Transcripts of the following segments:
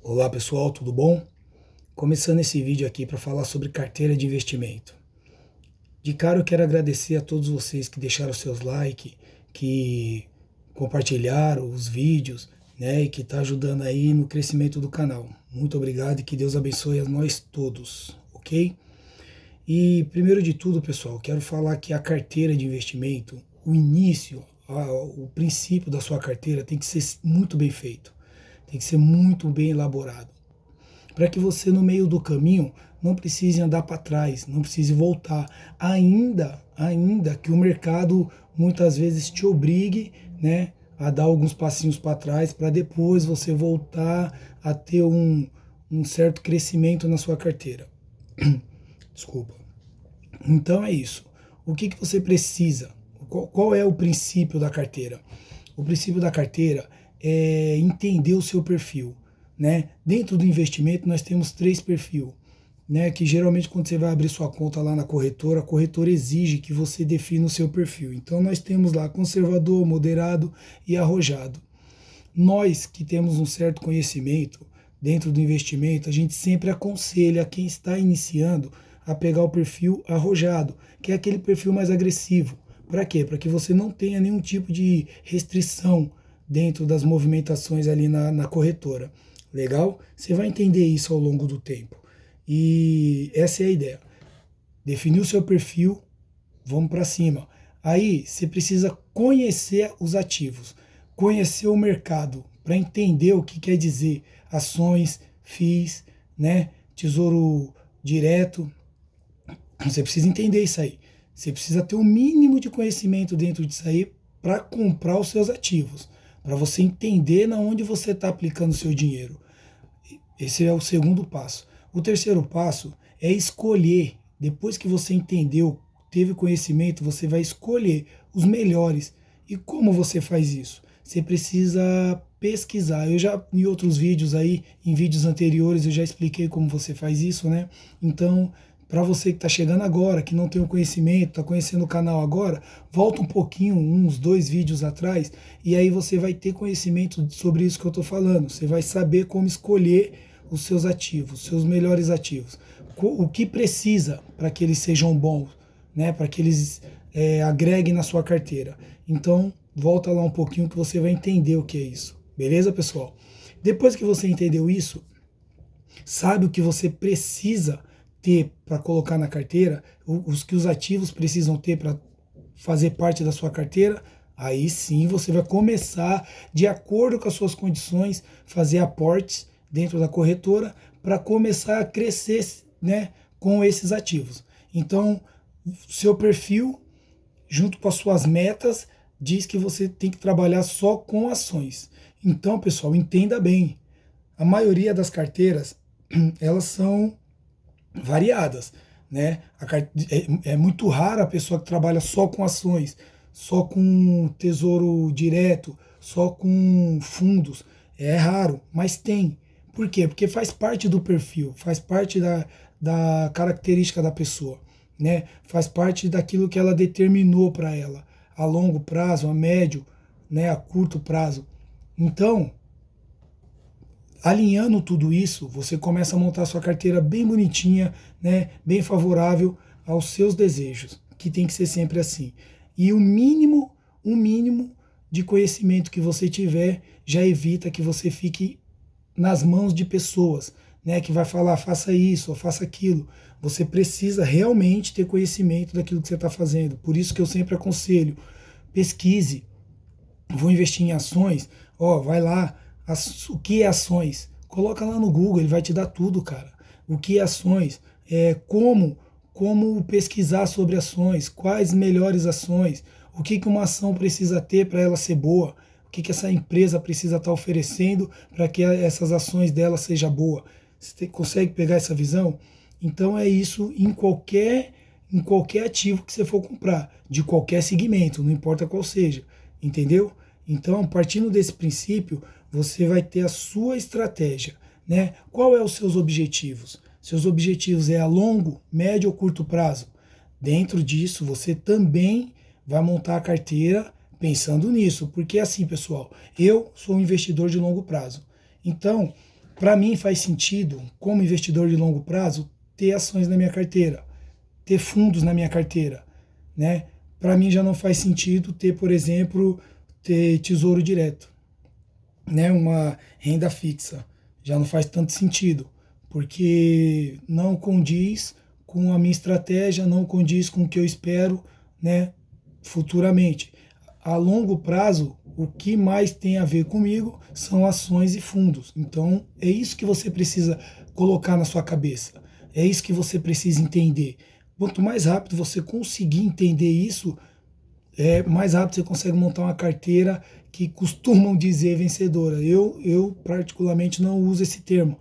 Olá pessoal, tudo bom? Começando esse vídeo aqui para falar sobre carteira de investimento. De cara eu quero agradecer a todos vocês que deixaram seus likes, que compartilharam os vídeos, né, e que está ajudando aí no crescimento do canal. Muito obrigado e que Deus abençoe a nós todos, ok? E primeiro de tudo, pessoal, quero falar que a carteira de investimento, o início, o princípio da sua carteira tem que ser muito bem feito, tem que ser muito bem elaborado para que você no meio do caminho não precise andar para trás, não precise voltar, ainda que o mercado muitas vezes te obrigue, né, a dar alguns passinhos para trás para depois você voltar a ter um certo crescimento na sua carteira. Desculpa. Então é isso. O que você precisa? Qual é o princípio da carteira? O princípio da carteira é entender o seu perfil, né? Dentro do investimento nós temos 3 perfis, né? Que geralmente quando você vai abrir sua conta lá na corretora, a corretora exige que você defina o seu perfil. Então nós temos lá conservador, moderado e arrojado. Nós que temos um certo conhecimento dentro do investimento, a gente sempre aconselha quem está iniciando a pegar o perfil arrojado, que é aquele perfil mais agressivo. Para quê? Para que você não tenha nenhum tipo de restrição dentro das movimentações ali na corretora. Legal? Você vai entender isso ao longo do tempo. E essa é a ideia. Definir o seu perfil, vamos para cima. Aí você precisa conhecer os ativos, conhecer o mercado para entender o que quer dizer ações, FIIs, né? Tesouro direto. Você precisa entender isso aí. Você precisa ter o mínimo de conhecimento dentro disso aí para comprar os seus ativos, para você entender na onde você está aplicando o seu dinheiro. Esse é o segundo passo. O terceiro passo é escolher. Depois que você entendeu, teve conhecimento, você vai escolher os melhores. E como você faz isso? Você precisa pesquisar. Eu já, em outros vídeos aí, em vídeos anteriores, eu já expliquei como você faz isso, né? Então, para você que está chegando agora, que não tem o conhecimento, está conhecendo o canal agora, volta um pouquinho, uns 2 vídeos atrás, e aí você vai ter conhecimento sobre isso que eu estou falando. Você vai saber como escolher os seus ativos, os seus melhores ativos. O que precisa para que eles sejam bons, né? Para que eles agreguem na sua carteira. Então, volta lá um pouquinho que você vai entender o que é isso. Beleza, pessoal? Depois que você entendeu isso, sabe o que você precisa ter para colocar na carteira, os que os ativos precisam ter para fazer parte da sua carteira, aí sim você vai começar, de acordo com as suas condições, fazer aportes dentro da corretora para começar a crescer, né, com esses ativos. Então, seu perfil, junto com as suas metas, diz que você tem que trabalhar só com ações. Então, pessoal, entenda bem. A maioria das carteiras, elas são variadas, né? É muito rara a pessoa que trabalha só com ações, só com tesouro direto, só com fundos. É raro, mas tem. Por quê? Porque faz parte do perfil, faz parte da característica da pessoa, né? Faz parte daquilo que ela determinou para ela, a longo prazo, a médio, né? A curto prazo. Então, alinhando tudo isso, você começa a montar sua carteira bem bonitinha, né, bem favorável aos seus desejos, que tem que ser sempre assim. E o mínimo de conhecimento que você tiver já evita que você fique nas mãos de pessoas, né, que vai falar faça isso ou faça aquilo. Você precisa realmente ter conhecimento daquilo que você está fazendo. Por isso que eu sempre aconselho, pesquise. Vou investir em ações, ó, vai lá, o que é ações? Coloca lá no Google, ele vai te dar tudo, cara. O que é ações? Como pesquisar sobre ações, quais melhores ações, o que uma ação precisa ter para ela ser boa, o que essa empresa precisa estar oferecendo para que essas ações dela seja boa. Você consegue pegar essa visão? Então é isso em qualquer ativo que você for comprar, de qualquer segmento, não importa qual seja, entendeu? Então, partindo desse princípio, você vai ter a sua estratégia, né? Qual é os seus objetivos? Seus objetivos é a longo, médio ou curto prazo? Dentro disso, você também vai montar a carteira pensando nisso, porque assim, pessoal, eu sou um investidor de longo prazo. Então, Para mim faz sentido, como investidor de longo prazo, ter ações na minha carteira, ter fundos na minha carteira, né? Para mim já não faz sentido ter, por exemplo, ter tesouro direto, né? Uma renda fixa. Já não faz tanto sentido, porque não condiz com a minha estratégia, não condiz com o que eu espero, né, futuramente. A longo prazo, o que mais tem a ver comigo são ações e fundos. Então, é isso que você precisa colocar na sua cabeça. É isso que você precisa entender. Quanto mais rápido você conseguir entender isso, mais rápido você consegue montar uma carteira que costumam dizer vencedora. Eu particularmente não uso esse termo.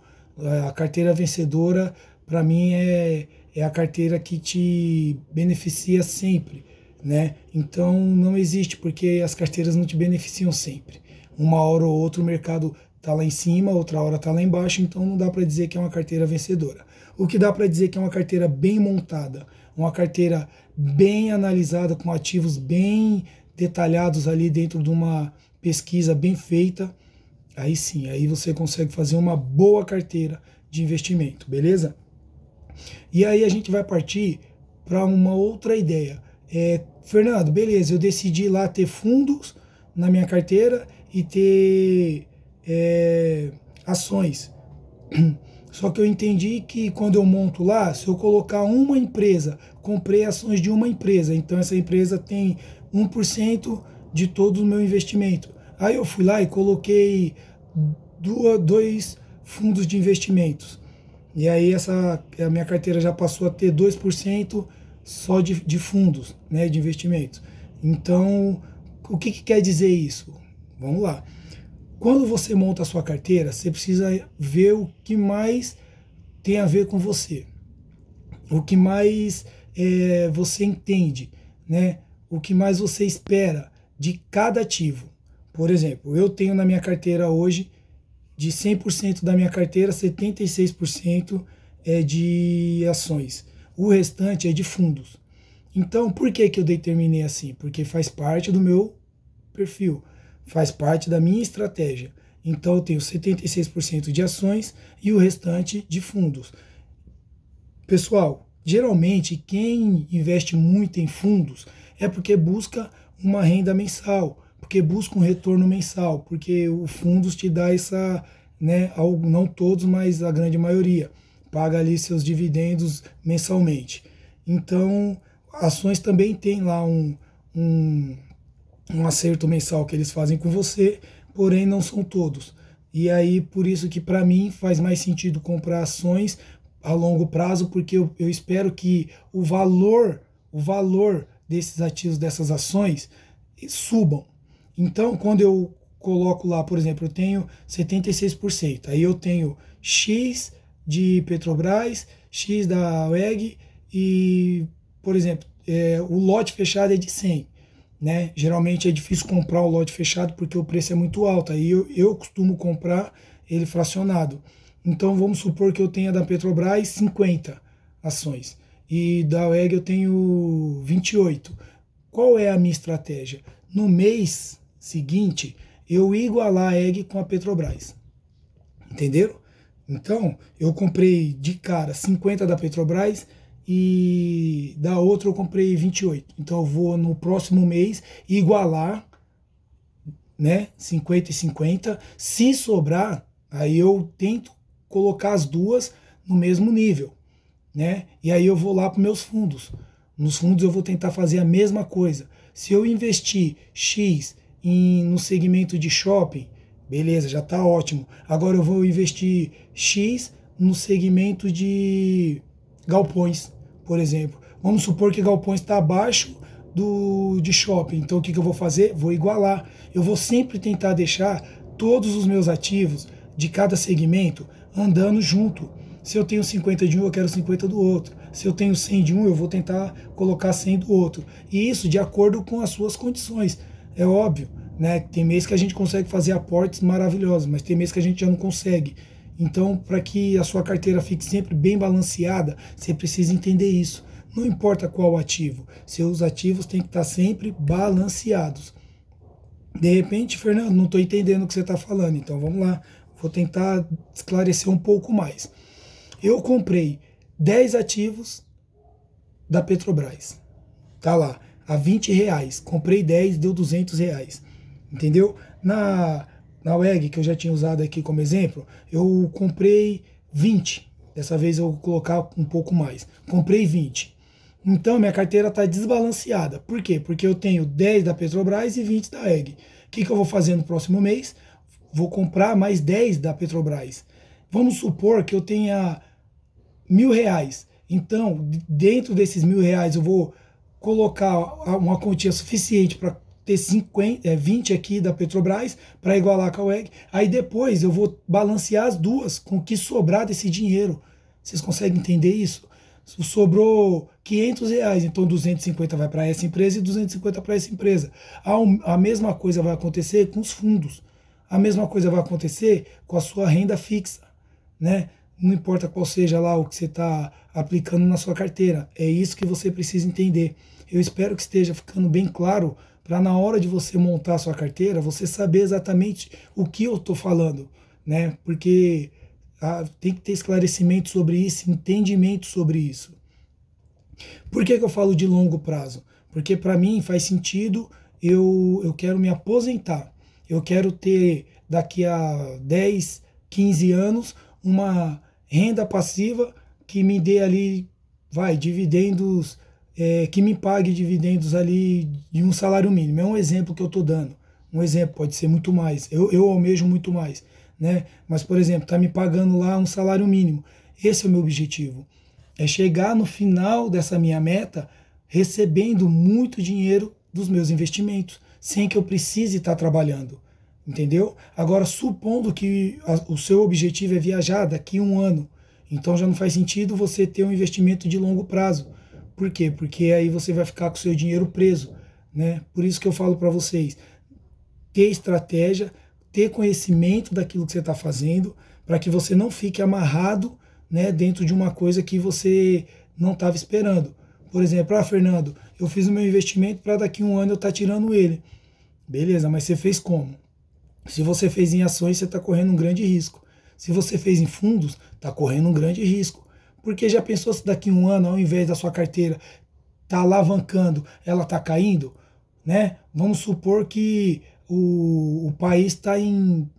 A carteira vencedora, para mim, é a carteira que te beneficia sempre, né? Então não existe, porque as carteiras não te beneficiam sempre. Uma hora ou outra o mercado está lá em cima, outra hora está lá embaixo, então não dá para dizer que é uma carteira vencedora. O que dá para dizer que é uma carteira bem montada, uma carteira bem analisada, com ativos bem detalhados ali dentro de uma pesquisa bem feita, aí sim, aí você consegue fazer uma boa carteira de investimento, beleza? E aí a gente vai partir para uma outra ideia. Fernando, beleza, eu decidi lá ter fundos na minha carteira e ter ações. Só que eu entendi que quando eu monto lá, se eu colocar uma empresa, comprei ações de uma empresa, então essa empresa tem 1% de todo o meu investimento. Aí eu fui lá e coloquei dois fundos de investimentos. E aí a minha carteira já passou a ter 2% só de fundos, né, de investimentos. Então, o que quer dizer isso? Vamos lá. Quando você monta a sua carteira, você precisa ver o que mais tem a ver com você, o que mais você entende, né? O que mais você espera de cada ativo. Por exemplo, eu tenho na minha carteira hoje, de 100% da minha carteira, 76% é de ações. O restante é de fundos. Então, por que eu determinei assim? Porque faz parte do meu perfil, faz parte da minha estratégia. Então eu tenho 76% de ações e o restante de fundos. Pessoal, geralmente quem investe muito em fundos é porque busca uma renda mensal, porque busca um retorno mensal, porque o fundos te dá essa, né, não todos, mas a grande maioria, paga ali seus dividendos mensalmente. Então, ações também tem lá um acerto mensal que eles fazem com você, porém não são todos. E aí, por isso que para mim faz mais sentido comprar ações a longo prazo, porque eu espero que o valor desses ativos, dessas ações, subam. Então, quando eu coloco lá, por exemplo, eu tenho 76%, aí eu tenho X de Petrobras, X da WEG e, por exemplo, o lote fechado é de 100. Né? Geralmente é difícil comprar o lote fechado porque o preço é muito alto. Aí eu costumo comprar ele fracionado. Então vamos supor que eu tenha da Petrobras 50 ações e da WEG eu tenho 28. Qual é a minha estratégia? No mês seguinte, eu igualar a EG com a Petrobras. Entenderam? Então, eu comprei de cara 50 da Petrobras e da outra eu comprei 28. Então eu vou no próximo mês igualar, né, 50 e 50. Se sobrar, aí eu tento colocar as duas no mesmo nível, né? E aí eu vou lá para meus fundos. Nos fundos eu vou tentar fazer a mesma coisa. Se eu investir X no segmento de shopping, beleza, já está ótimo. Agora eu vou investir X no segmento de galpões, por exemplo. Vamos supor que galpões está abaixo de shopping. Então o que eu vou fazer? Vou igualar. Eu vou sempre tentar deixar todos os meus ativos de cada segmento andando junto. Se eu tenho 50 de um, eu quero 50 do outro. Se eu tenho 100 de um, eu vou tentar colocar 100 do outro. E isso de acordo com as suas condições. É óbvio, né? Tem mês que a gente consegue fazer aportes maravilhosos, mas tem mês que a gente já não consegue. Então, para que a sua carteira fique sempre bem balanceada, você precisa entender isso. Não importa qual ativo, seus ativos têm que estar sempre balanceados. De repente, Fernando, não estou entendendo o que você está falando, então vamos lá. vou tentar esclarecer um pouco mais. Eu comprei 10 ativos da Petrobras. Tá lá, a R$ 20. Comprei 10, deu R$ 200. Entendeu? Na WEG, que eu já tinha usado aqui como exemplo, eu comprei 20. Dessa vez eu vou colocar um pouco mais. Comprei 20. Então minha carteira está desbalanceada. Por quê? Porque eu tenho 10 da Petrobras e 20 da WEG. O que eu vou fazer no próximo mês? Vou comprar mais 10 da Petrobras. Vamos supor que eu tenha R$ 1.000. Então, dentro desses R$ 1.000, eu vou colocar uma quantia suficiente para ter 20 aqui da Petrobras para igualar com a WEG. Aí depois eu vou balancear as duas com o que sobrar desse dinheiro. Vocês conseguem entender isso? Sobrou R$ 500, então 250 vai para essa empresa e 250 para essa empresa. A mesma coisa vai acontecer com os fundos. A mesma coisa vai acontecer com a sua renda fixa, né? Não importa qual seja lá o que você está aplicando na sua carteira. É isso que você precisa entender. Eu espero que esteja ficando bem claro para na hora de você montar a sua carteira, você saber exatamente o que eu estou falando, né? Porque tem que ter esclarecimento sobre isso, entendimento sobre isso. Por que eu falo de longo prazo? Porque para mim faz sentido, eu quero me aposentar. Eu quero ter daqui a 10, 15 anos uma renda passiva que me dê ali, dividendos, que me pague dividendos ali de um salário mínimo. É um exemplo que eu estou dando. Um exemplo, pode ser muito mais. Eu almejo muito mais, né? Mas, por exemplo, está me pagando lá um salário mínimo. Esse é o meu objetivo. É chegar no final dessa minha meta recebendo muito dinheiro dos meus investimentos, sem que eu precise estar trabalhando. Entendeu? Agora, supondo que o seu objetivo é viajar daqui a um ano, então já não faz sentido você ter um investimento de longo prazo. Por quê? Porque aí você vai ficar com o seu dinheiro preso, né? Por isso que eu falo para vocês, ter estratégia, ter conhecimento daquilo que você está fazendo, para que você não fique amarrado, né, dentro de uma coisa que você não estava esperando. Por exemplo, Fernando, eu fiz o meu investimento para daqui a um ano eu estar tirando ele. Beleza, mas você fez como? Se você fez em ações, você está correndo um grande risco. Se você fez em fundos, está correndo um grande risco. Porque já pensou se daqui a um ano, ao invés da sua carteira tá alavancando, ela está caindo? Né? Vamos supor que o país está em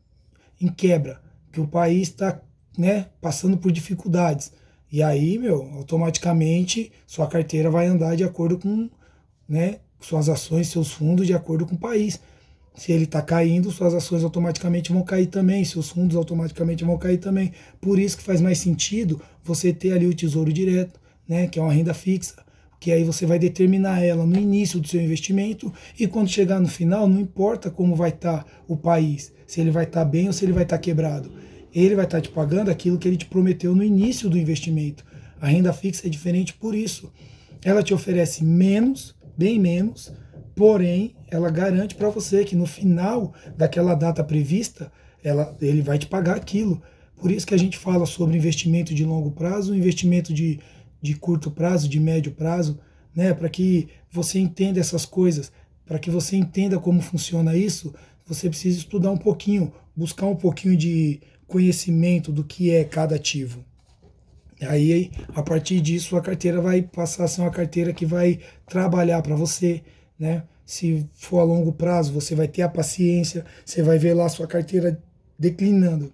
quebra, que o país está, né, passando por dificuldades. E aí, automaticamente sua carteira vai andar de acordo com, né, suas ações, seus fundos de acordo com o país. Se ele está caindo, suas ações automaticamente vão cair também, seus fundos automaticamente vão cair também. Por isso que faz mais sentido você ter ali o Tesouro Direto, né, que é uma renda fixa, que aí você vai determinar ela no início do seu investimento e quando chegar no final, não importa como vai estar o país, se ele vai estar bem ou se ele vai estar quebrado. Ele vai estar te pagando aquilo que ele te prometeu no início do investimento. A renda fixa é diferente por isso. Ela te oferece menos, bem menos, porém, ela garante para você que no final daquela data prevista, ele vai te pagar aquilo. Por isso que a gente fala sobre investimento de longo prazo, investimento de curto prazo, de médio prazo, né? Para que você entenda essas coisas, para que você entenda como funciona isso, você precisa estudar um pouquinho, buscar um pouquinho de conhecimento do que é cada ativo. Aí, a partir disso, a carteira vai passar a ser uma carteira que vai trabalhar para você, né? Se for a longo prazo, você vai ter a paciência, você vai ver lá a sua carteira declinando.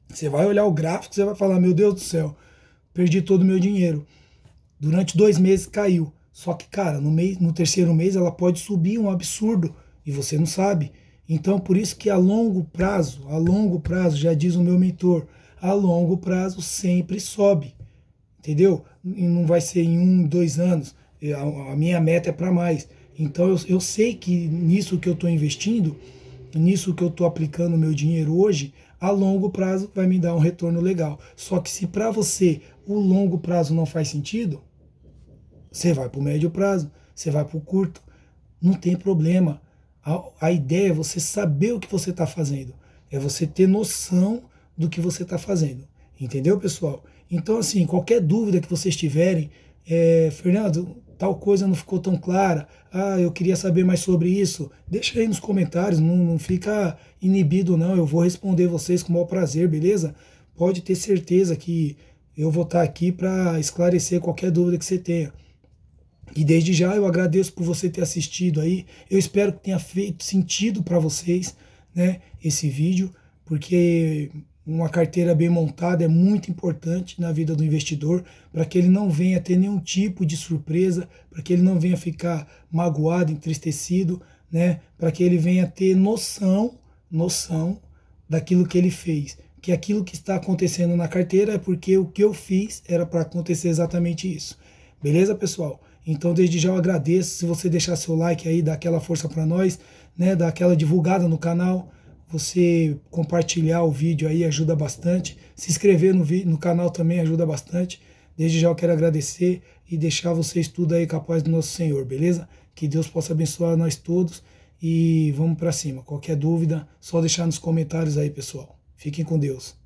Você vai olhar o gráfico, você vai falar, meu Deus do céu, perdi todo o meu dinheiro. Durante 2 meses caiu. Só que, cara, no terceiro mês ela pode subir um absurdo e você não sabe. Então, por isso que a longo prazo, já diz o meu mentor, a longo prazo sempre sobe. Entendeu? E não vai ser em 1, 2 anos. A minha meta é para mais. Então eu sei que nisso que eu estou investindo, nisso que eu estou aplicando o meu dinheiro hoje, a longo prazo vai me dar um retorno legal. Só que se para você o longo prazo não faz sentido, você vai para o médio prazo, você vai para o curto. Não tem problema. A ideia é você saber o que você está fazendo. É você ter noção do que você está fazendo. Entendeu, pessoal? Então, assim, qualquer dúvida que vocês tiverem, Fernando, tal coisa não ficou tão clara, eu queria saber mais sobre isso, deixa aí nos comentários, não fica inibido não, eu vou responder vocês com o maior prazer, beleza? Pode ter certeza que eu vou estar aqui para esclarecer qualquer dúvida que você tenha. E desde já eu agradeço por você ter assistido aí. Eu espero que tenha feito sentido para vocês, né, esse vídeo, porque uma carteira bem montada é muito importante na vida do investidor, para que ele não venha ter nenhum tipo de surpresa, para que ele não venha ficar magoado, entristecido, né, para que ele venha ter noção daquilo que ele fez. Que aquilo que está acontecendo na carteira é porque o que eu fiz era para acontecer exatamente isso. Beleza, pessoal? Então, desde já eu agradeço. Se você deixar seu like aí, dar aquela força para nós, né? Dar aquela divulgada no canal. Você compartilhar o vídeo aí ajuda bastante. Se inscrever no canal também ajuda bastante. Desde já eu quero agradecer e deixar vocês tudo aí com a paz do nosso Senhor, beleza? Que Deus possa abençoar nós todos e vamos para cima. Qualquer dúvida, só deixar nos comentários aí, pessoal. Fiquem com Deus.